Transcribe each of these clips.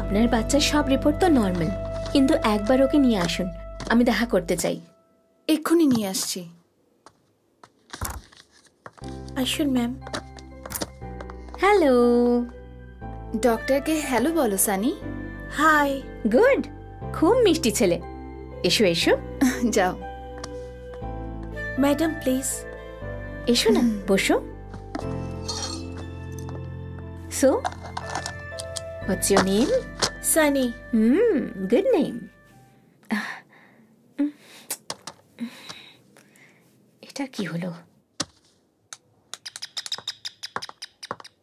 আপনার বাচ্চার সব রিপোর্ট তো নর্মাল, কিন্তু একবার ওকে নিয়ে আসুন, আমি দেখা করতে চাই। এক্ষুনি নিয়ে আসছি। আসুন ম্যাম। হ্যালো। ডক্টরকে হ্যালো বলো সানি। হাই। গুড, খুব মিষ্টি ছেলে। এসো এসো। যাও। ম্যাডাম প্লিজ এসো না, বসো। So what's your name? Sunny. Good name. এটা কি হলো?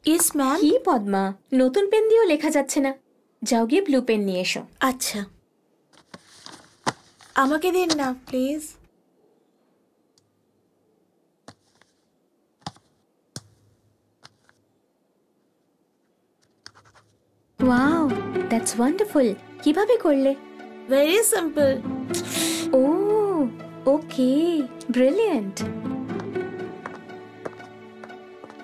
Yes ma'am. কি পদ্মা, নতুন পেন দিয়েও লেখা যাচ্ছে না। যাও গিয়ে ব্লু পেন নিয়ে এসো। আচ্ছা, আমাকে দিন না প্লিজ। Wow, that's wonderful. কিভাবে করলে? Very simple. Oh okay, brilliant.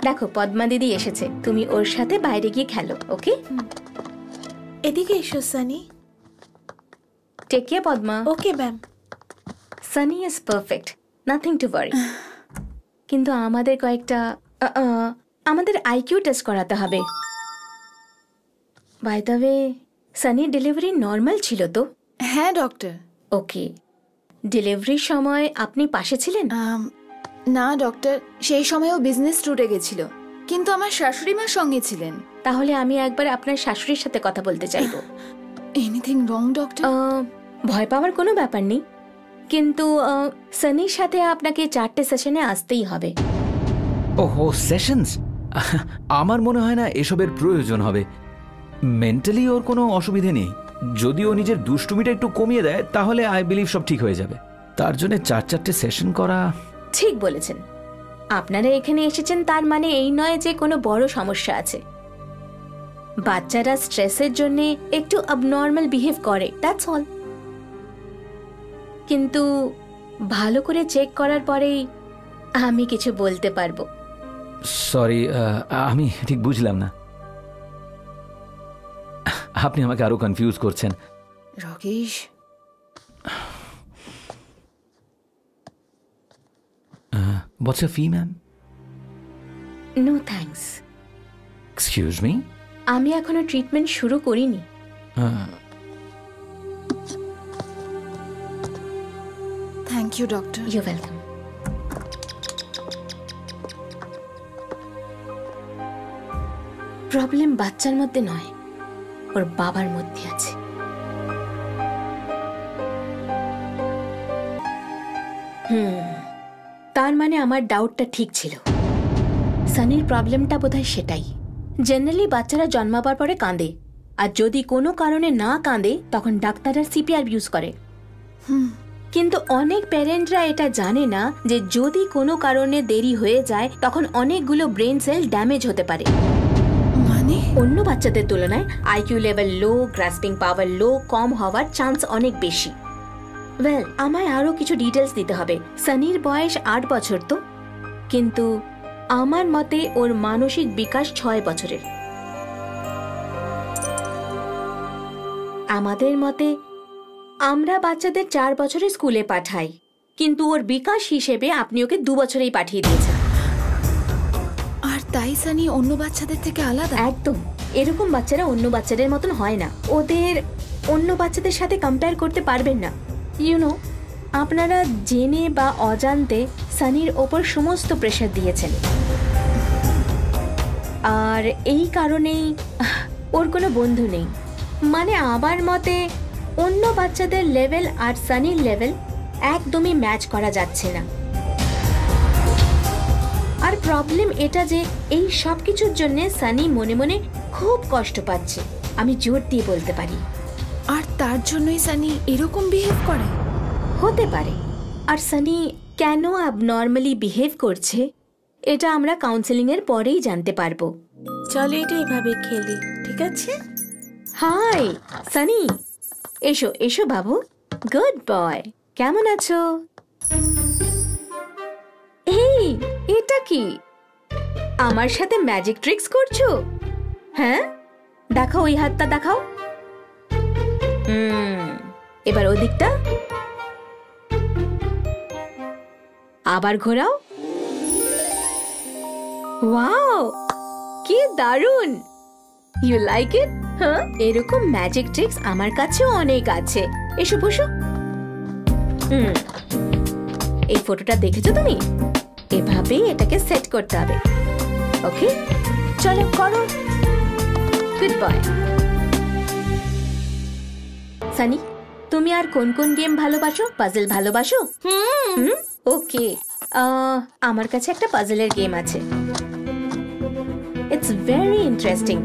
দেখো পদ্মা দিদি এসেছে, তুমি ওর সাথে বাইরে গিয়ে খেলো, ওকে? এদিকে এসো Sunny. Take care Padma. Okay ma'am. Sunny is perfect, nothing to worry. কিন্তু আমাদের কয়েকটা আমাদের আইকিউ টেস্ট করাতে হবে। বাই দ্য ওয়ে, সানির ডেলিভারি নর্মাল ছিল তো? হ্যাঁ ডক্টর। ওকে, ডেলিভারির সময় আপনি পাশে ছিলেন? না ডক্টর, সেই সময়ও বিজনেস ট্যুরে গেছিল, কিন্তু আমার শাশুড়ি মা সঙ্গে ছিলেন। তাহলে আমি একবার আপনার শাশুড়ির সাথে কথা বলতে চাইবো। Anything wrong doctor? ভয় পাওয়ার কোনো ব্যাপার নেই, কিন্তু সানির সাথে আপনাকে 4টে সেশনে আসতেই হবে। ওহো, সেশনস? আমার মনে হয় না এসবের প্রয়োজন হবে। মেন্টালি ওর কোনো অসুবিধে নেই। যদি ও নিজের দুষ্টুমিটা একটু কমিয়ে দেয় তাহলে আই বিলিভ সব ঠিক হয়ে যাবে। তার জন্য 4-4টে সেশন করা। ঠিক বলেছেন। আপনারা এখানে এসেছেন তার মানে এই নয় যে কোনো বড় সমস্যা আছে। বাচ্চারা স্ট্রেসের জন্য একটু অবনর্মাল বিহেভ করে, দ্যাটস অল। কিন্তু ভালো করে চেক করার পরেই আমি কিছু বলতে পারবো। সরি, আমি ঠিক বুঝলাম না। আপনি আমাকে আরো কনফিউজ করছেন। Rakesh, what's your fee ma'am? No thanks. Excuse me? আমি এখনো ট্রিটমেন্ট শুরু করিনি। Thank you doctor. You welcome. Problem বাচ্চার মধ্যে নয়, ওর বাবার মধ্যে আছে। তার মানে আমার ডাউটটা ঠিক ছিল। সানির প্রবলেমটা বোধহয় সেটাই। জেনারেলি বাচ্চারা জন্মাবার পরে কাঁদে, আর যদি কোনো কারণে না কাঁদে তখন ডাক্তাররা সিপিআর ইউজ করে। কিন্তু অনেক প্যারেন্টরা এটা জানে না যে যদি কোনো কারণে দেরি হয়ে যায় তখন অনেকগুলো ব্রেন সেল ড্যামেজ হতে পারে। মানে অন্য বাচ্চাদের তুলনায় আইকিউ লেভেল লো, গ্রাসপিং পাওয়ার লো, কম হওয়ার চান্স অনেক বেশি। ওয়েল, আমায় আরো কিছু ডিটেলস দিতে হবে। সানির বয়স 8 বছর তো, কিন্তু আমার মতে ওর মানসিক বিকাশ 6 বছরের। আমাদের মতে আমরা বাচ্চাদের 4 বছরে স্কুলে পাঠাই, কিন্তু ওর বিকাশ হিসেবে আপনি ওকে 2 বছরেই পাঠিয়ে দিয়েছেন। আর তাই সানি অন্য বাচ্চাদের থেকে আলাদা? একদম। এরকম বাচ্চারা অন্য বাচ্চাদের মতন হয় না। ওদের অন্য বাচ্চাদের সাথে কম্পেয়ার করতে পারবেন না। ইউনো, আপনারা জেনে বা অজান্তে সানির ওপর সমস্ত প্রেশার দিয়েছেন, আর এই কারণেই ওর কোনো বন্ধু নেই। মানে আমার মতে অন্য বাচ্চাদের লেভেল আর সানির লেভেল একদমই ম্যাচ করা যাচ্ছে না। আর প্রবলেম এটা যে এই সব কিছুর জন্য সানি মনে মনে খুব কষ্ট পাচ্ছে, আমি জোর দিয়ে বলতে পারি। আর তার জন্যই সানি এরকম বিহেভ করে? হতে পারে। আর সানি কেন অ্যাবনর্মালি বিহেভ করছে এটা আমরা কাউন্সেলিং এর পরেই জানতে পারবো। চলো এটা এভাবে খেলি, ঠিক আছে? হাই সানি, এসো এসো বাবু। গুড বয়, কেমন আছো? এই, এটা কি? আমার সাথে ম্যাজিক ট্রিক্স করছো? হ্যাঁ, দেখাও, ওই হাতটা দেখাও। এবার ওদিকটা আবার ঘোরাও। ওয়াও, কি দারুন! You like it? হ্যাঁ, এরকম ম্যাজিক ট্রিক্স আমার কাছেও অনেক আছে। এসো বসো। এই ফটোটা দেখেছো তুমি? এভাবে এটাকে সেট করতে হবে। ওকে, চলো করো। Good boy. সানি, তুমি আর কোন কোন গেম ভালোবাসো? পাজল ভালোবাসো? ওকে, আমার কাছে একটা পাজলের গেম আছে। It's very interesting.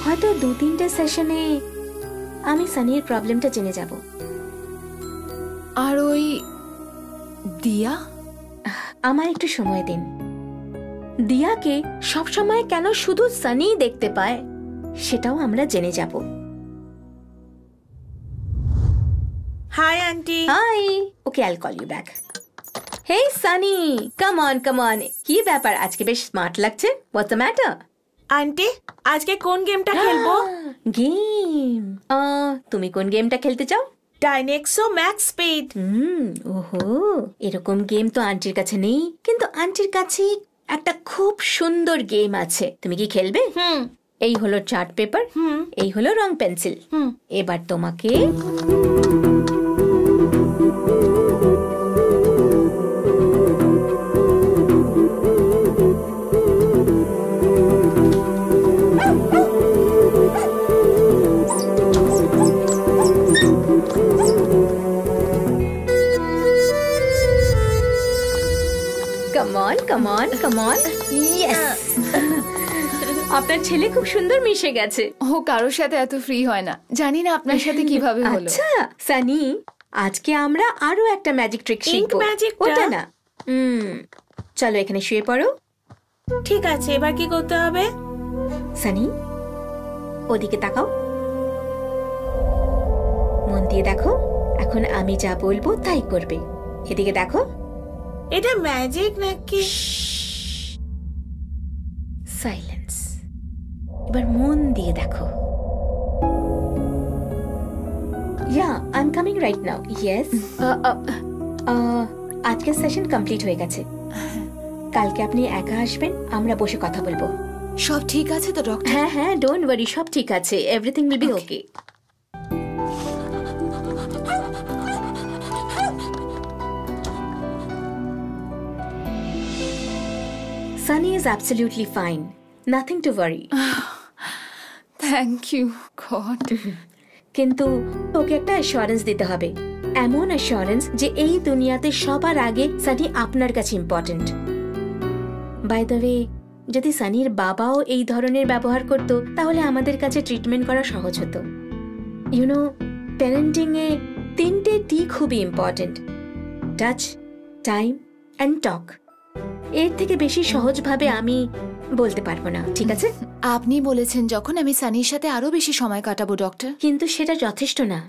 হয়তো 2-3টে সেশনে আমি সানির প্রবলেমটা জেনে যাব। আর ওই দিয়া? আমার একটু সময় দিন। দিয়াকে সবসময় কেন শুধু সানি দেখতে পায় সেটাও আমরা জেনে যাব। Hi aunty. Hi. Okay, I'll call you back. Hey Sunny, come on. কি ব্যাপার, আজকে বেশ স্মার্ট লাগছে। What's the matter? আন্টি, আজকে কোন গেমটা খেলবো? গেম? তুমি কোন গেমটা খেলতে চাও? ডাইনেক্সো ম্যাক্স স্পিড। ওহো, এরকম গেম তো আন্টির কাছে নেই, কিন্তু আন্টির কাছে একটা খুব সুন্দর গেম আছে। তুমি কি খেলবে? এই হলো চার্ট পেপার, এই হলো রং পেন্সিল। এবার তোমাকে come on. Yes. আপনার ছেলে খুব সুন্দর মিশে গেছে। ও কারোর সাথে এত ফ্রি হয় না, জানি না আপনার সাথে কিভাবে হলো। আচ্ছা সানি, আজকে আমরা আরো একটা ম্যাজিক ট্রিক শিখবো। ওটা না, চলো এখানে শুয়ে পড়ো। ঠিক আছে, এবার কি করতে হবে? সানি, ওদিকে তাকাও, মন দিয়ে দেখো। এখন আমি যা বলবো তাই করবে। এদিকে দেখো। এটা ম্যাজিক নাকি? সাইলেন্স। এবার মন দিয়ে দেখো। Yeah, I am coming right now. Yes, আজকের সেশন কমপ্লিট হয়ে গেছে। কালকে আপনি একা আসবেন, আমরা বসে কথা বলবো। সব ঠিক আছে তো ডক্টর? হ্যাঁ, ডোন্ট ওয়ারি, সব ঠিক আছে। Everything will be okay. Sunny is absolutely fine. Nothing to worry. Thank you God. কিন্তু ওকে একটা অ্যাসুরেন্স দিতে হবে, এমন অ্যাসুরেন্স যে এই দুনিয়াতে সবার আগে সানি আপনার কাছে ইম্পর্টেন্ট। বাই দ্য ওয়ে, যদি সানির বাবাও এই ধরনের ব্যবহার করত তাহলে আমাদের কাছে ট্রিটমেন্ট করা সহজ হতো। ইউনো, প্যারেন্টিং এ 3টে টি খুবই important: touch, time and talk. এর থেকে বেশি সহজভাবে আমি বলতে পারবো না, ঠিক আছে? আপনি বলেছেন যখন, আমি সানির সাথে আরো বেশি সময় কাটাবো ডক্টর। কিন্তু সেটা যথেষ্ট না।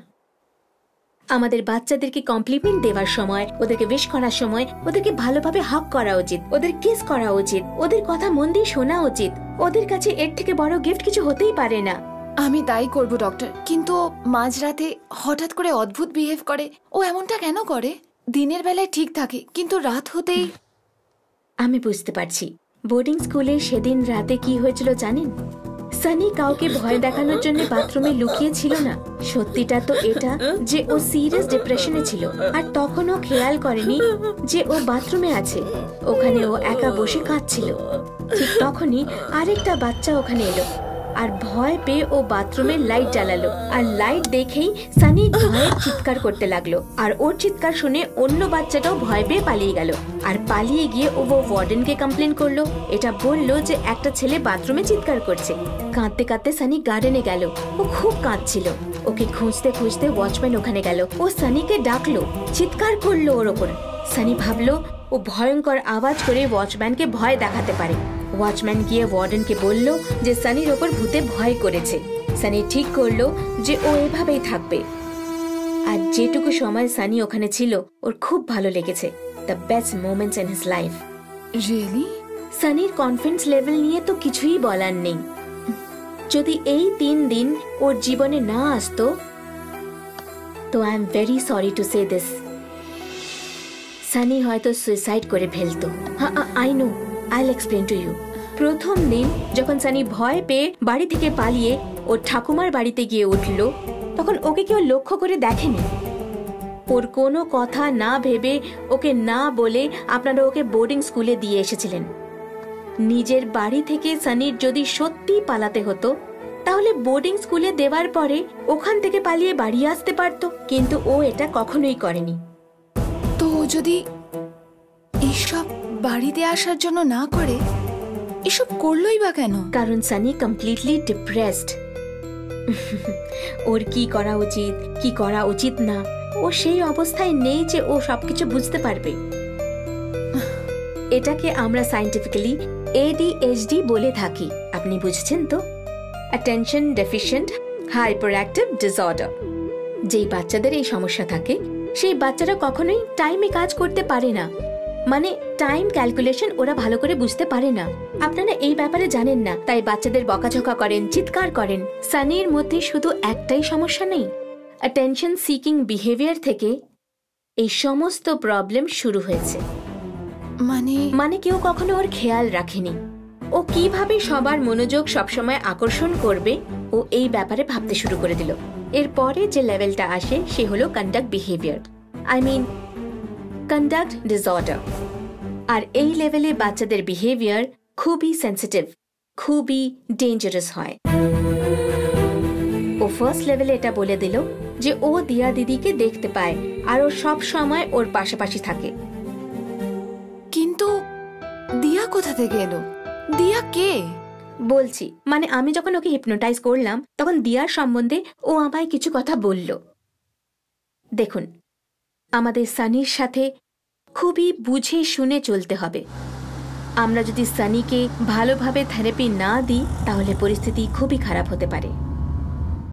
আমাদের বাচ্চাদেরকে কমপ্লিমেন্ট দেওয়ার সময়, ওদেরকে উইশ করার সময় ওদেরকে ভালোভাবে হাগ করা উচিত, ওদের কিস করা উচিত, ওদের কথা মন দিয়ে শোনা উচিত। ওদের কাছে এর থেকে বড় গিফট কিছু হতেই পারে না। আমি তাই করব ডক্টর, কিন্তু মাঝরাতে হঠাৎ করে অদ্ভুত বিহেভ করে। ও এমনটা কেন করে? দিনের বেলায় ঠিক থাকে, কিন্তু রাত হতেই। আমি বুঝতে পারছি। বোর্ডিং স্কুলে সেদিন রাতে কি হয়েছিল জানেন? সানি কাউকে ভয় দেখানোর জন্য বাথরুমে লুকিয়ে ছিল না। সত্যিটা তো এটা যে ও সিরিয়াস ডিপ্রেশনে ছিল, আর তখনও খেয়াল করেনি যে ও বাথরুমে আছে। ওখানে ও একা বসে কাঁদছিল। ঠিক তখনই আরেকটা বাচ্চা ওখানে এলো, আর ভয় পেয়ে ও বাথরুমে লাইট জ্বালালো, আর লাইট দেখেই সানি ভয়ে চিৎকার করতে লাগলো। আর ওর চিৎকার শুনে অন্য বাচ্চাটাও ভয় পেয়ে পালিয়ে গেল। আর পালিয়ে গিয়ে ও ওয়ার্ডেনকে কমপ্লেন করলো। এটা বললো যে একটা ছেলে বাথরুমে চিৎকার করছে। কাঁদতে কাঁদতে সানি গার্ডেনে গেল। ও খুব কাঁদছিল। ওকে খুঁজতে খুঁজতে ওয়াচম্যান ওখানে গেল। ও সানিকে ডাকলো, চিৎকার করলো ওর ওপর। সানি ভাবলো ও ভয়ঙ্কর আওয়াজ করে ওয়াচম্যানকে ভয় দেখাতে পারে। ওয়াচম্যান গিয়ে ওয়ার্ডেনকে বলল যে সানির ওপর ভূতে ভয় করেছে। সানি ঠিক করলো যে ও এভাবেই থাকবে। আর যেটুকু সময় সানি ওখানে ছিল ওর খুব ভালো লেগেছে। The best moments in his life. Really? সানির কনফিডেন্স লেভেল নিয়ে তো কিছুই বলার নেই। যদি এই 3 দিন ওর জীবনে না আসতো তো I am very sorry to say this, Sunny হয়তো সুইসাইড করে ফেলতো। I know, I will explain to you. প্রথম দিন যখন সানি ভয় পেয়ে বাড়ি থেকে পালিয়ে ওর ঠাকুমার বাড়িতে গিয়ে উঠল, তখন ওকে কেউ লক্ষ্য করে দেখেনি। ওর কোনো কথা না ভেবে, ওকে না বলে আপনারা ওকে বোর্ডিং স্কুলে দিয়ে এসেছিলেন। নিজের বাড়ি থেকে সানির যদি সত্যি পালাতে হতো তাহলে বোর্ডিং স্কুলে দেওয়ার পরে ওখান থেকে পালিয়ে বাড়ি আসতে পারতো, কিন্তু ও এটা কখনোই করেনি। তো ও যদি এইসব বাড়িতে আসার জন্য না করে এসব করলোই বা কেন? কারণ সানি কমপ্লিটলি ডিপ্রেসড। ওর কি করা উচিত, কি করা উচিত না, ও সেই অবস্থায় নেই যে ও সবকিছু বুঝতে পারবে। এটাকে আমরা সায়েন্টিফিক্যালি ADHD বলে থাকি। আপনি বুঝছেন তো? Attention deficient hyper active disorder. যেই বাচ্চাদের এই সমস্যা থাকে সেই বাচ্চারা কখনোই টাইমে কাজ করতে পারে না, মানে টাইম ক্যালকুলেশন ওরা ভালো করে বুঝতে পারে না। আপনারা এই ব্যাপারে জানেন না, তাই বাচ্চাদের বকাঝকা করেন, চিৎকার করেন। সানির মধ্যে শুধু একটাই সমস্যা নেই, অ্যাটেনশন সিকিং বিহেভিয়ার থেকে এই সমস্ত প্রবলেম শুরু হয়েছে। মানে কেউ কখনো ওর খেয়াল রাখেনি ও কিভাবে সবার মনোযোগ সবসময় আকর্ষণ করবে। ও এই ব্যাপারে ভাবতে শুরু করে দিল। এরপরে যে লেভেলটা আসে সে হলো conduct behaviour, I mean conduct disorder. আর এই লেভেলে বাচ্চাদের বিহেভিয়ার খুবই সেন্সিটিভ, খুবই ডেঞ্জারাস হয়। ও ফার্স্ট লেভেলে এটা বলে দিল যে ও দিয়া দিদিকে দেখতে পায় আর ও সব সময় ওর পাশাপাশি থাকে। কিন্তু দিয়া কোথা থেকে এলো? দিয়া কে? বলছি, মানে আমি যখন ওকে হিপনোটাইজ করলাম তখন দিয়ার সম্বন্ধে ও আমায় কিছু কথা বলল। দেখুন, আমাদের সানির সাথে খুবই বুঝে শুনে চলতে হবে। আমরা যদি সানিকে ভালোভাবে থেরাপি না দিই তাহলে পরিস্থিতি খুবই খারাপ হতে পারে।